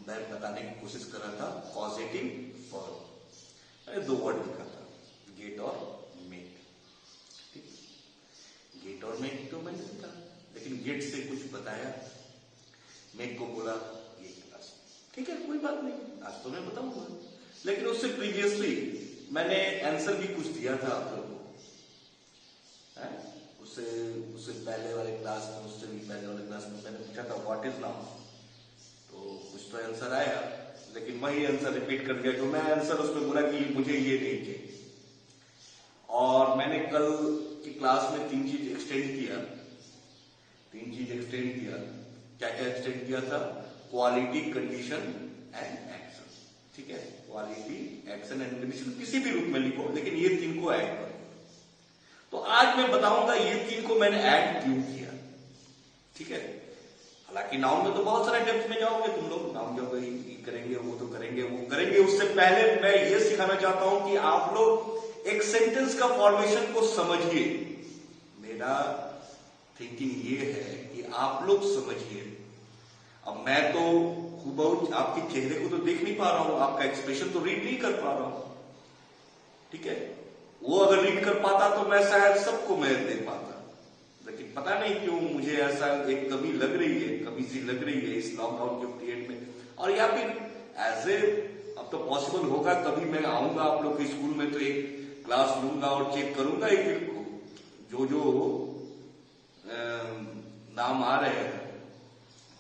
मैं बताने की कोशिश कर रहा था कॉजेटिव वर्ब। मैंने दो वर्ड लिखा था, गेट और मेक। ठीक, गेट और मेक तो मैंने लिखा, लेकिन गेट से कुछ बताया, मेक को बोला ये क्लास। ठीक है, कोई बात नहीं, आज तो मैं बताऊंगा। लेकिन उससे प्रीवियसली मैंने आंसर भी कुछ दिया था आप लोगों को। उससे पहले वाले क्लास में, उससे भी पहले वाले क्लास में मैंने पूछा था व्हाट इज नाउन, तो कुछ तो आंसर आया, लेकिन वही आंसर रिपीट कर दिया। जो मैं आंसर उसमें बोला कि मुझे ये नहीं चाहिए। और मैंने कल की क्लास में तीन चीज एक्सटेंड किया। क्या क्या एक्सटेंड किया था? Quality, condition and action. ठीक है, क्वालिटी, एक्शन एंड कंडीशन किसी भी रूप में लिखो, लेकिन ये तीन को ऐड करो। तो आज मैं बताऊंगा ये तीन को मैंने ऐड क्यों किया। ठीक है, हालांकि नाउन में तो बहुत सारे डेप्थ में जाओगे तुम लोग, नाउन जो करेंगे वो तो करेंगे, वो करेंगे। उससे पहले मैं ये सिखाना चाहता हूं कि आप लोग एक सेंटेंस का फॉर्मेशन को समझिए। मेरा थिंकिंग ये है कि आप लोग समझिए। अब मैं तो खूब आपके चेहरे को तो देख नहीं पा रहा हूं, आपका एक्सप्रेशन तो रीड नहीं कर पा रहा हूं। ठीक है, वो अगर रीड कर पाता तो मैं शायद सबको मैं दे पाता, लेकिन पता नहीं क्यों मुझे ऐसा एक कमी लग रही है, कमी सी लग रही है इस लॉकडाउन के पीरियड में। और या फिर एज ए, अब तो पॉसिबल होगा कभी मैं आऊंगा आप लोग के स्कूल में तो एक क्लास लूंगा और चेक करूंगा एक जो नाम आ रहे हैं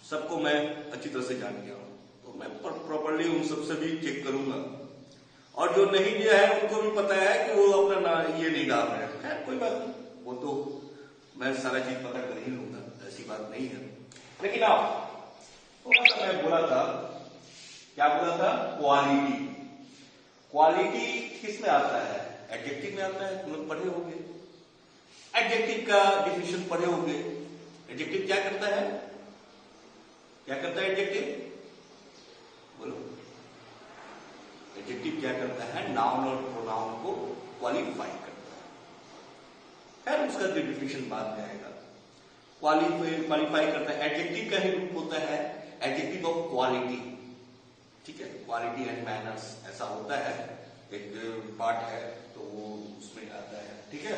सबको मैं अच्छी तरह से जान गया हूं, तो मैं प्रॉपरली उन सबसे भी चेक करूंगा। और जो नहीं दिया है उनको भी पता है कि वो अपना ये नहीं डाल रहे हैं। खैर कोई बात नहीं, वो तो मैं सारा चीज पता कर ही लूंगा, ऐसी बात नहीं है। लेकिन आप थोड़ा सा मैं बोला था, क्या बोला था? क्वालिटी। क्वालिटी किस में आता है? एडजेक्टिव में आता है। तुम लोग पढ़े होंगे, एडजेक्टिव का डिफिनेशन पढ़े होंगे। एडजेक्टिव क्या करता है? क्या करता है एडजेक्टिव? बोलो, एडजेक्टिव क्या करता है? नाउन और प्रोनाउन को क्वालिफाई करता है। खैर उसका डिफिनेशन बाद में आएगा। क्वालिफाई करता है, एडजेक्टिव का ही रूप होता है एडजेक्टिव ऑफ क्वालिटी। ठीक है, क्वालिटी एंड मैनर्स ऐसा होता है, एक पार्ट है तो वो उसमें आता है। ठीक है,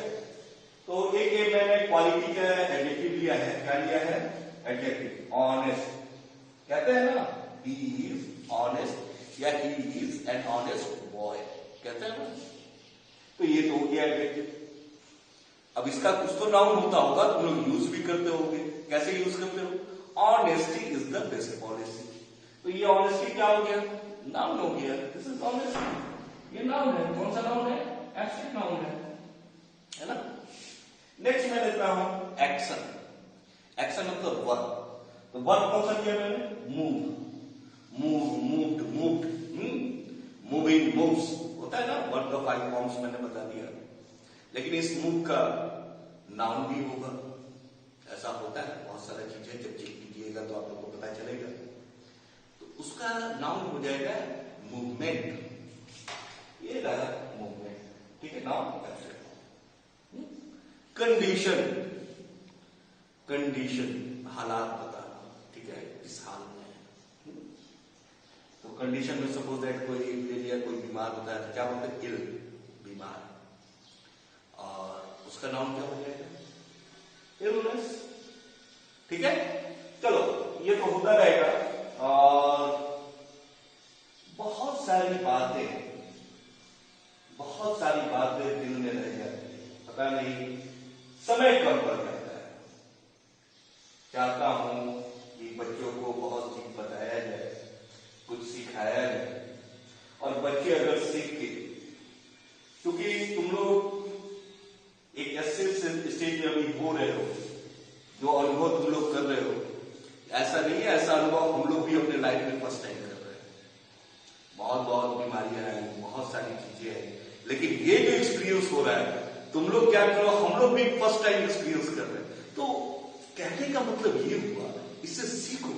तो एक मैंने क्वालिटी का एडजेक्टिव लिया है। क्या लिया है? Adjective honest. कहते हैं ना, ही इज ऑनेस्ट या he is an honest boy, कहते हैं ना। तो ये तो हो गया एडजेक्टिव। अब इसका कुछ तो नाउन होता होगा, तुम लोग यूज भी करते होंगे। कैसे यूज करते हो? Honesty is the best policy. तो ये ऑनेस्टी क्या हो गया? नाउन हो गया। दिस इज ऑनेस्टी, ये नाउन है। कौन सा नाउन है? एब्स्ट्रैक्ट नाउन है ना। नेक्स्ट मैं लेता हूं एक्शन। एक्शन मतलब वर्क। तो वर्क कौन सा किया मैंने? मूव्ड, मूविंग, मूव्स होता है ना। वर्क का 5 फॉर्म्स मैंने बता दिया। लेकिन इस मूव का नाउन भी होगा, ऐसा होता है। बहुत सारी चीजें जब चेक कीजिएगा तो आप लोगों को पता चलेगा। तो उसका नाउन हो जाएगा मूवमेंट। ये रहा मूवमेंट। ठीक है, नाउन। कंडीशन हालात बताना। ठीक है, इस हाल में। तो कंडीशन में सपोज दैट कोई ले लिया, कोई बीमार होता है तो क्या बोलते हैं? इल, बीमार। और उसका नाम क्या हो जाएगा? इलनेस। ठीक है, चलो ये तो होता रहेगा। और बहुत सारी बातें दिल में रह जाती है, पता नहीं समय कब पर जाता है। चाहता हूं कि बच्चों को बहुत चीज बताया जाए, कुछ सिखाया जाए, और बच्चे अगर सीख के, क्योंकि तुम लोग एक ऐसे स्टेज में अभी हो रहे हो, जो अनुभव तुम लोग कर रहे हो, ऐसा नहीं है, ऐसा अनुभव हम लोग भी अपने लाइफ में फर्स्ट टाइम कर रहे हैं। बहुत बीमारियां हैं, बहुत सारी चीजें हैं, लेकिन ये जो एक्सपीरियंस हो रहा है, तुम लोग क्या करो, हम लोग भी फर्स्ट टाइम एक्सपीरियंस कर रहे हैं। तो कहने का मतलब ये हुआ, इससे सीखो।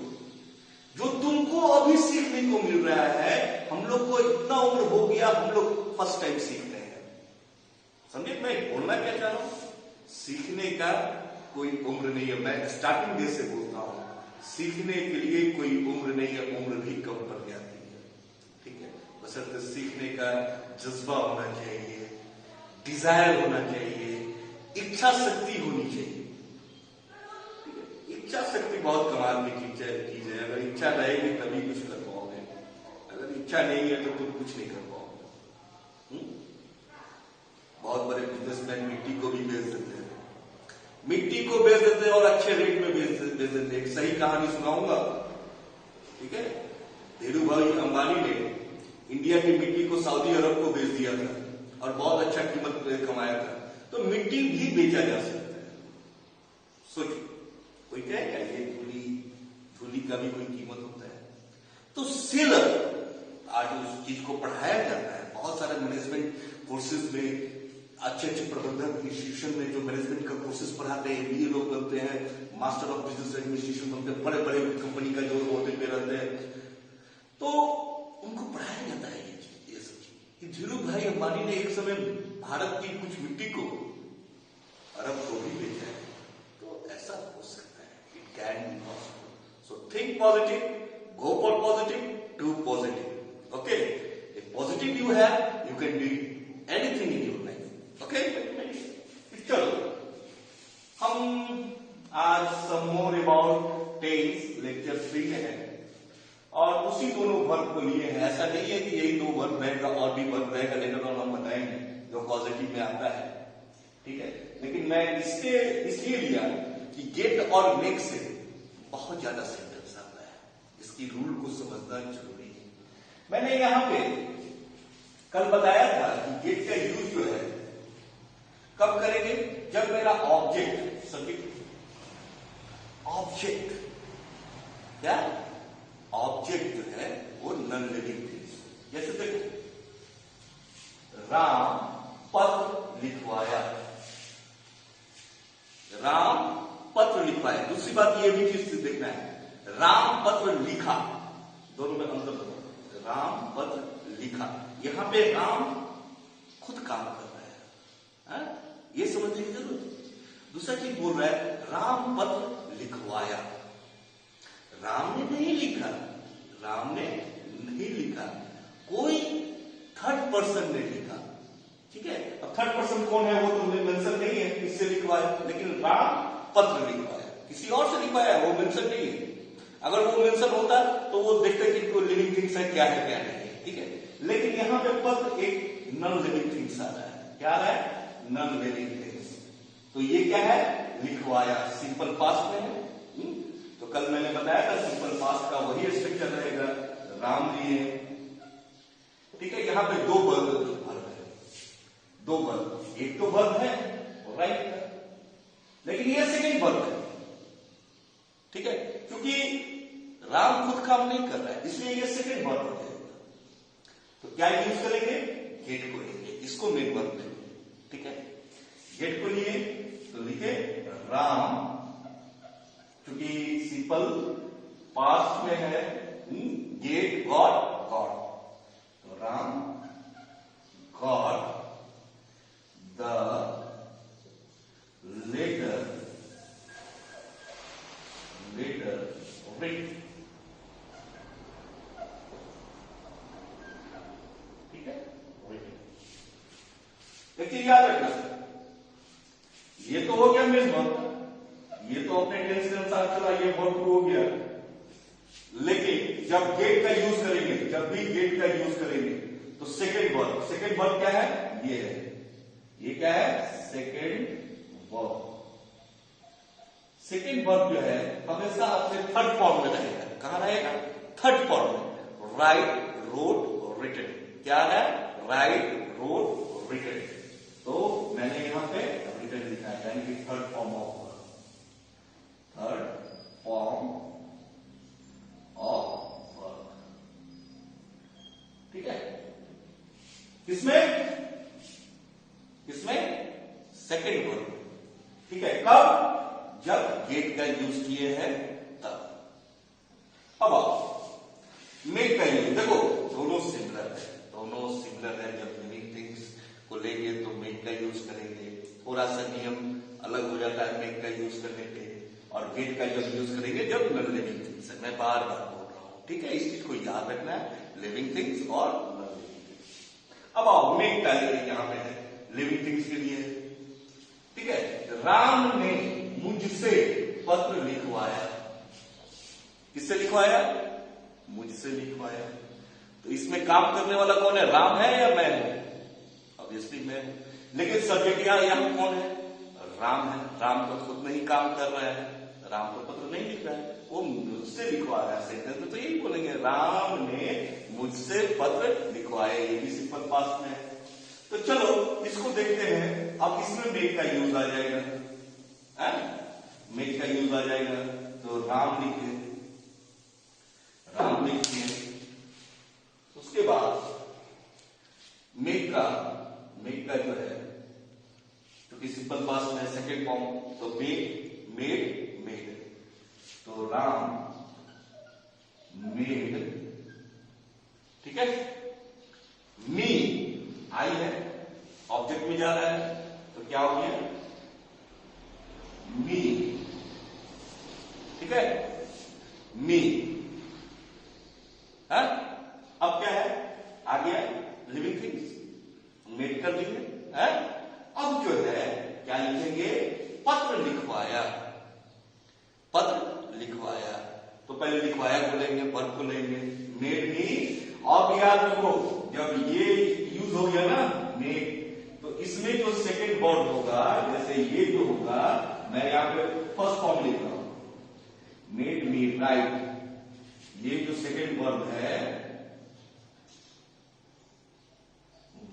जो तुमको अभी सीखने को मिल रहा है, हम लोग को इतना उम्र हो गया, हम लोग फर्स्ट टाइम सीख रहे हैं। समझे मैं बोलना क्या चाह रहा हूं? सीखने का कोई उम्र नहीं है। मैं स्टार्टिंग डे से बोलता हूं, सीखने के लिए कोई उम्र नहीं है, उम्र भी कम पड़ जाती है, ठीक है। बशर्ते सीखने का जज्बा होना चाहिए, डिजायर होना चाहिए, इच्छा शक्ति होनी चाहिए, ठीक है। इच्छा शक्ति बहुत कमाल की चीज है, अगर इच्छा रहेगी तभी कुछ कर पाओगे, अगर इच्छा नहीं है तो तुम कुछ नहीं कर पाओगे। बहुत बड़े बिजनेसमैन मिट्टी को भी बेच देते हैं, मिट्टी को बेच देते हैं और अच्छे रेट में बेच देते हैं। एक सही कहानी सुनाऊंगा, ठीक है। धीरू भाई अंबानी ने इंडिया की मिट्टी को सऊदी अरब को बेच दिया था और बहुत अच्छा कीमत कमाया था। तो मिट्टी भी बेचा जा सकता है। सोचो, कोई कहेगा ये धूली का भी कोई कीमत होता है? तो सेलर आज उस चीज को पढ़ाया जाता है, बहुत सारे मैनेजमेंट कोर्सेज में, अच्छे अच्छे प्रबंधक इंस्टीट्यूशन में जो मैनेजमेंट का कोर्सेज पढ़ाते हैं, MBA लोग बनते हैं, मास्टर ऑफ बिजनेस एडमिनिस्ट्रेशन बनते हैं, बड़े बड़े कंपनी का जो ओहदे पे रहते हैं, तो उनको पढ़ाया जाता है ये सब चीज। धीरू भाई अंबानी ने एक समय भारत की कुछ मिट्टी को अरब को भी बेचा है, तो ऐसा हो सकता है, it can be possible. So think positive, go for positive, do positive, okay. If positive you have, you can do anything in your life, okay. चलो हम आज सम मोर अबाउट टेंस लेक्चर 3 में है और उसी दोनों वर्ब को लिए हैं। ऐसा नहीं है कि यही 2 वर्ब रहेगा, और भी वर्ब रहेगा, लेकिन और हम बताएंगे जो पॉजिटिव में आता है, ठीक है। लेकिन मैं इसलिए लिया कि गेट और मेक से बहुत ज्यादा सेंटेंस आता है, इसकी रूल को समझना जरूरी है। मैंने यहां पे कल बताया था कि गेट का यूज जो है कब करेंगे, जब मेरा ऑब्जेक्ट, सब्जेक्ट, ऑब्जेक्ट क्या, ऑब्जेक्ट जो है वो नॉन लिविंग थिंग्स। जैसे देखो, राम पत्र लिखवाया, राम पत्र लिखवाया। दूसरी बात ये भी चीज देखना है, राम पत्र लिखा, दोनों में अंतर बताओ। राम पत्र लिखा, यहां पे राम खुद काम कर रहा है, ये समझने की जरूरत है। दूसरा चीज बोल रहा है राम पत्र लिखवाया, राम ने नहीं लिखा, राम ने नहीं लिखा, कोई थर्ड पर्सन ने लिखा, ठीक है। अब थर्ड पर्सन कौन है वो तो मेंशन नहीं है, किससे लिखवाया, लेकिन राम पत्र लिखवाया, किसी और से लिखवाया, वो मेंशन नहीं है। अगर वो मेंशन होता तो वो देखते कि कोई लिविंग थिंग्स है क्या है क्या नहीं, ठीक है। लेकिन यहां पे पत्र एक नॉन लिविंग थिंग्स आ रहा है, क्या आ रहा है, नॉन लिविंग थिंग्स। तो ये क्या है, लिखवाया, सिंपल पास्ट में है। तो कल मैंने बताया था सिंपल पास्ट का वही स्ट्रक्चर रहेगा, राम लिए, ठीक है। यहां पे 2 वर्ब है, 2 वर्ब, एक तो वर्ब है राइट, लेकिन ये सेकेंड वर्ब है, ठीक है। क्योंकि राम खुद काम नहीं कर रहा है, इसलिए ये सेकेंड वर्ब हो जाएगा। तो क्या यूज करेंगे, गेट को लेंगे, इसको मेन वर्ब लेंगे, ठीक है। गेट को लिए तो लिखे राम, क्योंकि सिंपल पास्ट में है, गेट गॉड गॉड, तो Ram got the letter written, ठीक है। एक चीज याद रखना, ये तो हो गया मेन वर्ब, ये तो अपने टेंस के अनुसार चला, ये वर्ब हो गया। लेकिन जब गेट का यूज करेंगे, जब भी गेट का यूज करेंगे तो सेकेंड वर्ब क्या है, ये है, ये क्या है, सेकेंड वर्ब। सेकेंड वर्ब जो है हमेशा अपने थर्ड फॉर्म में रहेगा, कहां रहेगा, थर्ड फॉर्म में, राइट, रोट, रिटन, क्या है, राइट, रोट, रिटन। तो मैंने यहां पे रिटन लिखा है, यानी कि third form of verb, third form of verb, ठीक है। किसमें, सेकेंड वर्ब, ठीक है। कब, जब गेट का यूज किए हैं तब। अब आओ मेक का यूज, देखो दोनों सिमिलर है, जब लिविंग थिंग्स को लेंगे तो मेक का यूज करेंगे, थोड़ा सा नियम अलग हो जाता है मेक का यूज करने के, और गेट का जब यूज करेंगे जब नॉन लिविंग थिंग्स है। मैं बार बार बोल रहा हूं, ठीक है, इस चीज को याद रखना है, लिविंग थिंग्स और नॉन लिविंग थिंग्स। अब आओ मेक का यहां पे है लिविंग थिंग्स के लिए, ठीक है। राम ने मुझसे पत्र लिखवाया, किससे लिखवाया? मुझसे लिखवाया। तो इसमें काम करने वाला कौन है? राम है या मैं हूं? ऑब्वियसली मैं हूं, लेकिन सब्जेक्ट यहां कौन है? राम है। राम तो खुद नहीं काम कर रहा है, राम तो पत्र नहीं लिख रहा है, वो मुझसे लिखवा रहा है। सेंटेंस में तो यही बोलेंगे, राम ने मुझसे पत्र लिखवाया, ये भी सिंपल पास्ट में है। तो चलो इसको देखते हैं। अब इसमें मेक का यूज आ जाएगा, मेक का यूज आ जाएगा। तो राम लिखे, राम लिखिए, उसके बाद मेक का जो है क्योंकि सिंपल पास्ट में सेकेंड फॉर्म, तो मेक, मेड, मेड। तो राम मेड, ठीक है। मी आई है, ऑब्जेक्ट में जा रहा है, तो क्या हो गया? मी, ठीक है, मी। हाँ? अब क्या है? आ गया लिविंग थिंग्स, मेड कर दिए। अब जो है क्या लिखेंगे? पत्र लिखवाया, पत्र लिखवाया। तो पहले लिखवाया को लेंगे, वर्ब को लेंगे, मेड मी। अब याद रखो, जब ये यूज हो गया ना मेड, तो इसमें जो सेकेंड वर्ड होगा, जैसे ये जो होगा, मैं यहां पे फर्स्ट फॉर्म लिख रहा हूं, मेड मी राइट। ये जो सेकेंड वर्ब है,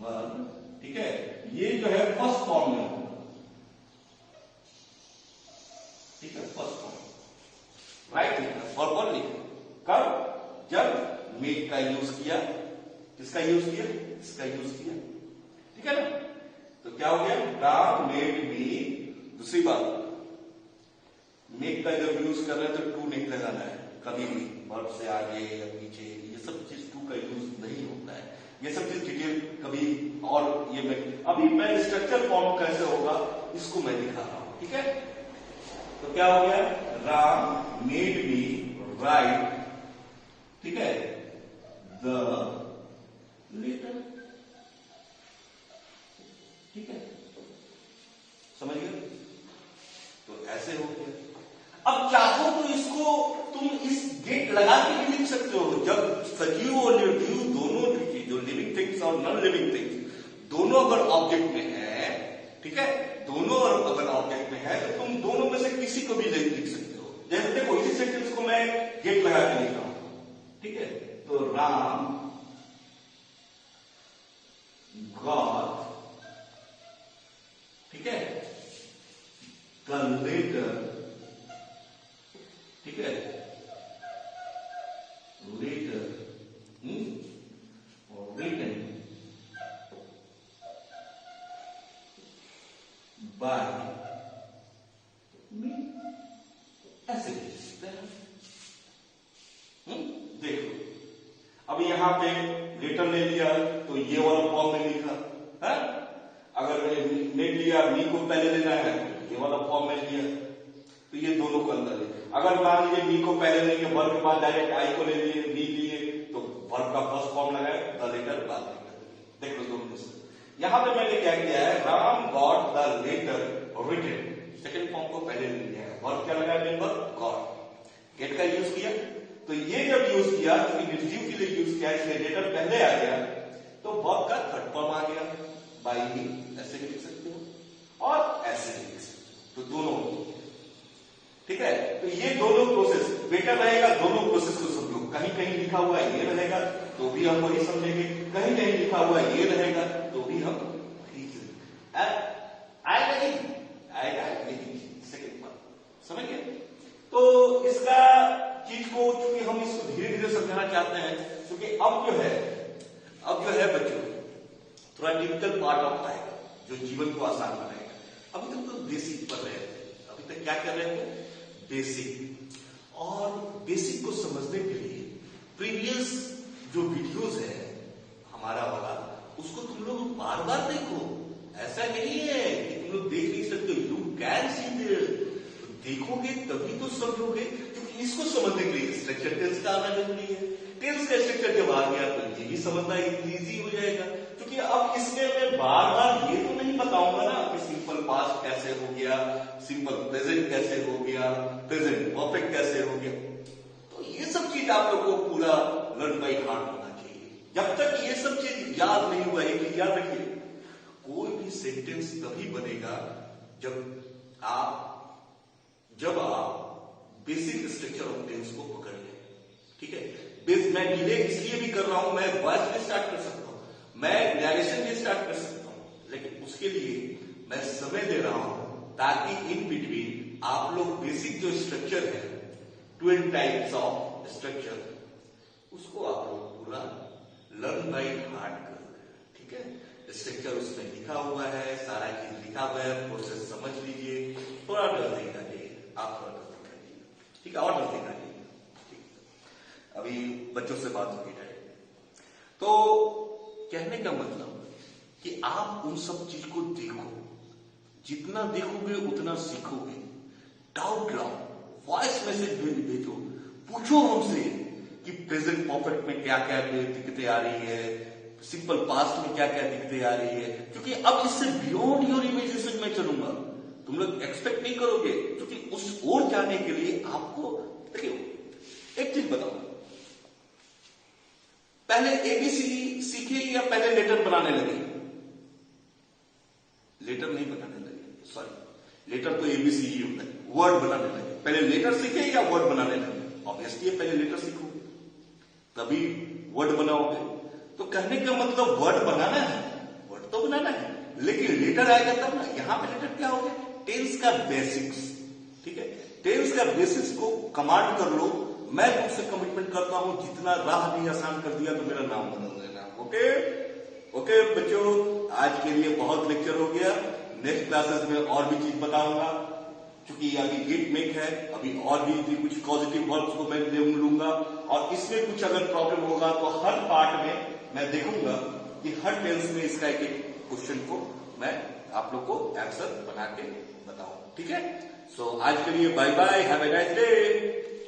वर्ब, ठीक है, ये जो है फर्स्ट फॉर्म में होगा, ठीक है, फर्स्ट फॉर्म राइट लिखना, फॉर लिखना। कब? जब मेड का यूज किया। किसका यूज किया? इसका यूज किया, ठीक है ना। तो क्या हो गया? Ram made me. दूसरी बात, मेक का जब यूज कर रहे हैं तो टू नहीं लगाना है कभी भी, वर्ब से आगे या पीछे, ये सब चीज टू का यूज नहीं होता है। ये सब चीज डिटेल कभी, और ये मैं स्ट्रक्चर फॉर्म कैसे होगा इसको मैं दिखा रहा हूं, ठीक है। तो क्या हो गया? राम मेड मी राइट, ठीक है, द लेटर, ठीक है, समझ गए? तो ऐसे हो गया। अब चाहो तो इसको तुम इस गेट लगा के भी लिख सकते हो। जब सजीव और निर्जीव दोनों चीजें, जो लिविंग थिंग्स और नॉन लिविंग थिंग्स, दोनों अगर ऑब्जेक्ट में है, ठीक है, दोनों अगर ऑब्जेक्ट में है, तो तुम दोनों में से किसी को भी लिख सकते हो। जैसे देखो, इसी सेंटेंस को मैं गेट लगा के लिख रहा हूं, ठीक है। तो राम गॉट, ठीक है, द लेटर, ठीक है, लेटर रिटन बाय मी, ऐसे लिख सकते हैं। देखो, अब यहां पे लेटर ले लिया तो ये वाला फॉर्म में लिखा है। अगर ले लिया, मी को पहले लेना है तो ये वाला फॉर्म में लिया, तो ये दोनों को अंदर ले। अगर मान लीजिए मी को पहले लेंगे, वर्ब के बाद डायरेक्ट आई को ले लिए, मी लिए, तो वर्ब का फर्स्ट फॉर्म लगाए, द लेटर बाद में। देखो दोनों यहां पे मैंने क्या किया है? Ram got the letter written, second form को पहले ले लिया है, वर्ब क्या लगाया? मेन वर्ब गॉट, गेट का यूज किया। तो ये जब यूज किया, तो निर्जीव के लिए यूज किया, इसलिए लेटर पहले आ गया, तो वर्ब का थर्ड फॉर्म आ गया, बाय मी, ऐसे भी लिख सकते हो और ऐसे भी लिख सकते हो, तो दोनों, ठीक है। तो ये दोनों प्रोसेस बेटर रहेगा, दोनों प्रोसेस को समझो। कहीं कहीं लिखा हुआ ये रहेगा तो भी हम वही समझेंगे, कहीं कहीं लिखा हुआ ये रहेगा तो भी हम आएगा नहीं, सेकेंड पार्ट, समझ गए? तो इसका चीज को, चूंकि हम इसको धीरे धीरे समझाना चाहते हैं, क्योंकि अब जो है बच्चों, थोड़ा डिफिकल्ट पार्ट ऑफ आएगा जो जीवन को आसान बनाएगा। अभी तक तो बेसिक पढ़ रहे थे, अभी तक क्या कर रहे थे? बेसिक। और बेसिक को समझने के लिए प्रीवियस जो वीडियोस है हमारा वाला, उसको तुम लोग बार बार देखो। ऐसा नहीं है कि तुम लोग देख नहीं सकते, यू कैन सी देयर, देखोगे तभी तो समझोगे, क्योंकि इसको समझने के लिए स्ट्रक्चर टेंस का आना जरूरी है। टेंस का स्ट्रक्चर जब आ गया तो ये भी समझना इजी हो जाएगा, क्योंकि अब इसमें मैं बार बार ये तो नहीं बताऊंगा ना कि सिंपल पास्ट कैसे हो गया, सिंपल प्रेजेंट कैसे हो गया, प्रेजेंट परफेक्ट कैसे हो गया। तो ये सब चीज आप लोग को पूरा लर्न बाय हार्ट होना चाहिए। जब तक ये सब चीज याद नहीं हुआ, एक चीज याद रखिए, कोई भी सेंटेंस तभी बनेगा जब आप बेसिक स्ट्रक्चर ऑफ टेंस को पकड़ लें। ठीक है, मैं डिले इसलिए भी कर रहा हूं, मैं वॉइस में स्टार्ट कर सकता हूं, मैं नरेशन में स्टार्ट कर सकता हूं, लेकिन उसके लिए मैं समय दे रहा हूं ताकि इन बिटवीन आप लोग बेसिक जो स्ट्रक्चर है 12 टाइप्स ऑफ स्ट्रक्चर, उसको आप लोग पूरा लर्न बाय हार्ट कर लें। ठीक है, स्ट्रक्चर उसमें लिखा हुआ है, सारा चीज लिखा हुआ है, प्रोसेस समझ लीजिए, थोड़ा डर नहीं चाहिए, आप थोड़ा डर नहीं चाहिए। ठीक है, और डर नहीं चाहिए। ठीक, अभी बच्चों से बात होगी डायरेक्ट। तो कहने का मतलब कि आप उन सब चीज को देखो, जितना देखोगे उतना सीखोगे। डाउट लाओ, वॉइस मैसेज भेजो, पूछो हमसे कि प्रेजेंट परफेक्ट में क्या क्या दिक्कतें आ रही है, सिंपल पास्ट में क्या क्या दिक्कतें आ रही है, क्योंकि अब इससे बियॉन्ड योर इमेजिनेशन में चलूंगा। तुम लोग एक्सपेक्ट नहीं करोगे, क्योंकि उस ओर जाने के लिए आपको देखिए एक चीज बताओ, पहले एबीसी सीखे या पहले लेटर बनाने लगे? लेटर नहीं बनाने लगे, सॉरी, लेटर तो एबीसी ही होता है, वर्ड बनाने लगे। पहले लेटर सीखे या वर्ड बनाने लगे? ऑब्वियसली पहले लेटर सीखोगे तभी वर्ड बनाओगे। तो कहने का मतलब वर्ड बनाना है, वर्ड तो बनाना है, लेकिन लेटर आएगा तब ना। यहां पे लेटर क्या हो गया? टेंस का बेसिक्स। ठीक है, टेंस का बेसिक्स को कमांड कर लो। मैं तुमसे कमिटमेंट करता हूं, जितना राह भी आसान कर दिया तो मेरा नाम बदल देना। ओके ओके बच्चों, आज के लिए बहुत लेक्चर हो गया। नेक्स्ट क्लासेस में और भी चीज बताऊंगा, क्योंकि अभी गेट मेक है, अभी और भी कुछ पॉजिटिव वर्ड्स को मैं लूंगा, और इसमें कुछ अगर प्रॉब्लम होगा तो हर पार्ट में मैं देखूंगा कि हर टेंस में इसका एक क्वेश्चन को मैं आप लोग को आंसर बना के बताऊं। ठीक है, सो आज के लिए bye bye, have a nice day.